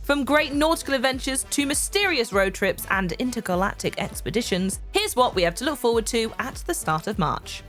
From great nautical adventures to mysterious road trips and intergalactic expeditions, here's what we have to look forward to at the start of March.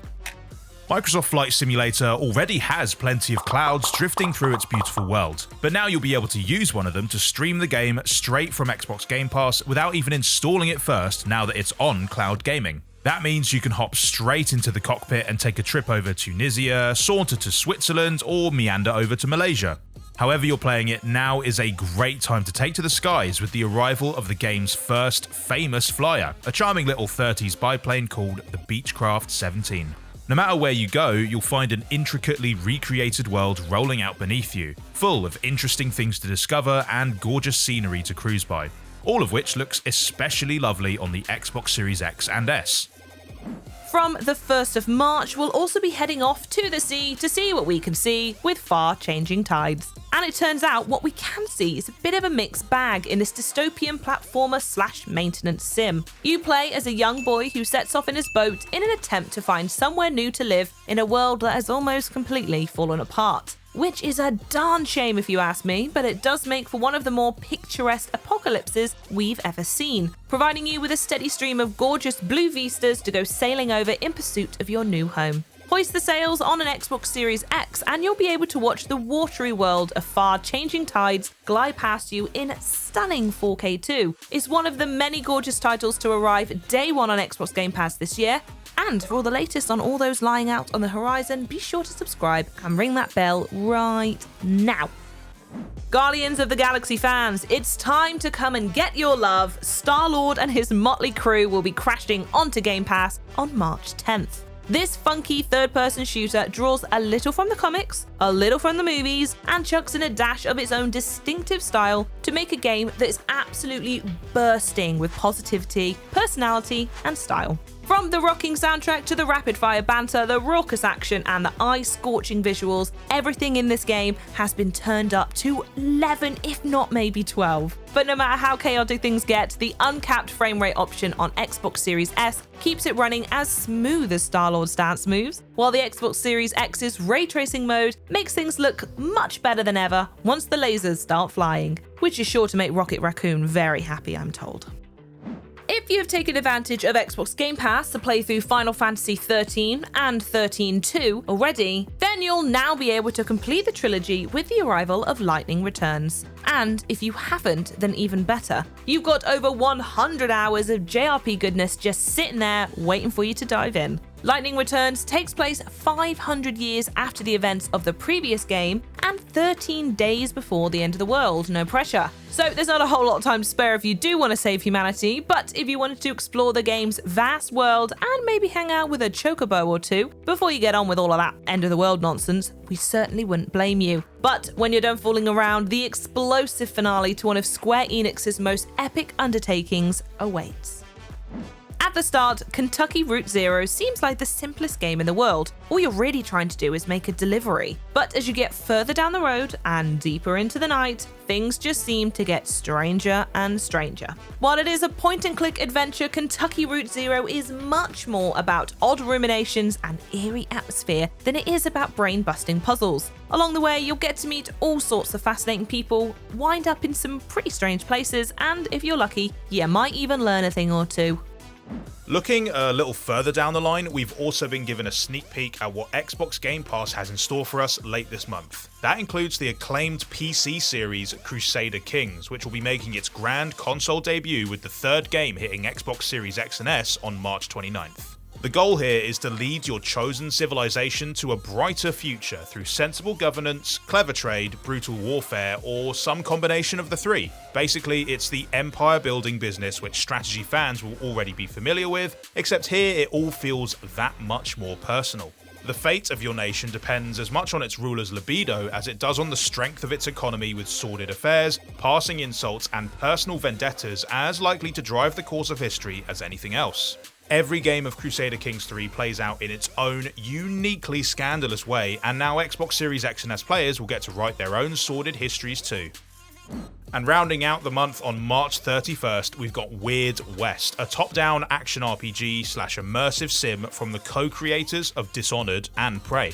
Microsoft Flight Simulator already has plenty of clouds drifting through its beautiful world, but now you'll be able to use one of them to stream the game straight from Xbox Game Pass without even installing it first now that it's on cloud gaming. That means you can hop straight into the cockpit and take a trip over Tunisia, saunter to Switzerland, or meander over to Malaysia. However you're playing it, now is a great time to take to the skies with the arrival of the game's first famous flyer, a charming little 30s biplane called the Beechcraft 17. No matter where you go, you'll find an intricately recreated world rolling out beneath you, full of interesting things to discover and gorgeous scenery to cruise by, all of which looks especially lovely on the Xbox Series X and S. From the 1st of March, we'll also be heading off to the sea to see what we can see with far-changing tides. And it turns out what we can see is a bit of a mixed bag in this dystopian platformer/maintenance sim. You play as a young boy who sets off in his boat in an attempt to find somewhere new to live in a world that has almost completely fallen apart. Which is a darn shame if you ask me, but it does make for one of the more picturesque apocalypses we've ever seen, providing you with a steady stream of gorgeous blue vistas to go sailing over in pursuit of your new home. Hoist the sails on an Xbox Series X and you'll be able to watch the watery world of far-changing tides glide past you in stunning 4K too. It's one of the many gorgeous titles to arrive day one on Xbox Game Pass this year. And for all the latest on all those lying out on the horizon, be sure to subscribe and ring that bell right now. Guardians of the Galaxy fans, it's time to come and get your love. Star-Lord and his motley crew will be crashing onto Game Pass on March 10th. This funky third-person shooter draws a little from the comics, a little from the movies, and chucks in a dash of its own distinctive style to make a game that is absolutely bursting with positivity, personality, and style. From the rocking soundtrack to the rapid-fire banter, the raucous action, and the eye-scorching visuals, everything in this game has been turned up to 11, if not maybe 12. But no matter how chaotic things get, the uncapped frame rate option on Xbox Series S keeps it running as smooth as Star-Lord's dance moves, while the Xbox Series X's ray tracing mode makes things look much better than ever once the lasers start flying, which is sure to make Rocket Raccoon very happy, I'm told. If you've taken advantage of Xbox Game Pass to play through Final Fantasy XIII and XIII-2 already, then you'll now be able to complete the trilogy with the arrival of Lightning Returns. And if you haven't, then even better. You've got over 100 hours of JRP goodness just sitting there waiting for you to dive in. Lightning Returns takes place 500 years after the events of the previous game and 13 days before the end of the world, no pressure. So there's not a whole lot of time to spare if you do want to save humanity, but if you wanted to explore the game's vast world and maybe hang out with a chocobo or two before you get on with all of that end of the world nonsense, we certainly wouldn't blame you. But when you're done fooling around, the explosive finale to one of Square Enix's most epic undertakings awaits. At the start, Kentucky Route Zero seems like the simplest game in the world. All you're really trying to do is make a delivery. But as you get further down the road and deeper into the night, things just seem to get stranger and stranger. While it is a point-and-click adventure, Kentucky Route Zero is much more about odd ruminations and eerie atmosphere than it is about brain-busting puzzles. Along the way, you'll get to meet all sorts of fascinating people, wind up in some pretty strange places, and if you're lucky, you might even learn a thing or two. Looking a little further down the line, we've also been given a sneak peek at what Xbox Game Pass has in store for us late this month. That includes the acclaimed PC series Crusader Kings, which will be making its grand console debut with the third game hitting Xbox Series X and S on March 29th. The goal here is to lead your chosen civilization to a brighter future through sensible governance, clever trade, brutal warfare, or some combination of the three. Basically, it's the empire building business which strategy fans will already be familiar with, except here it all feels that much more personal. The fate of your nation depends as much on its ruler's libido as it does on the strength of its economy, with sordid affairs, passing insults, and personal vendettas as likely to drive the course of history as anything else. Every game of Crusader Kings 3 plays out in its own uniquely scandalous way, and now Xbox Series X and S players will get to write their own sordid histories too. And rounding out the month on March 31st, we've got Weird West, a top-down action RPG / immersive sim from the co-creators of Dishonored and Prey.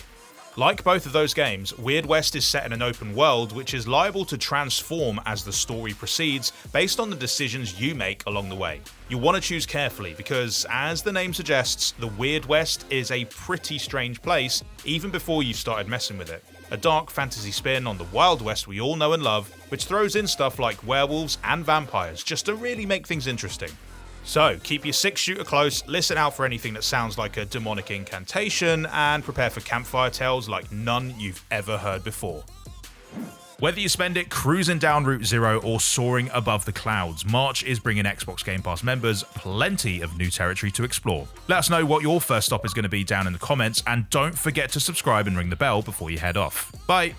Like both of those games, Weird West is set in an open world which is liable to transform as the story proceeds based on the decisions you make along the way. You'll want to choose carefully because, as the name suggests, the Weird West is a pretty strange place even before you've started messing with it. A dark fantasy spin on the Wild West we all know and love, which throws in stuff like werewolves and vampires just to really make things interesting. So, keep your 6-shooter close, listen out for anything that sounds like a demonic incantation, and prepare for campfire tales like none you've ever heard before. Whether you spend it cruising down Route Zero or soaring above the clouds, March is bringing Xbox Game Pass members plenty of new territory to explore. Let us know what your first stop is going to be down in the comments, and don't forget to subscribe and ring the bell before you head off. Bye!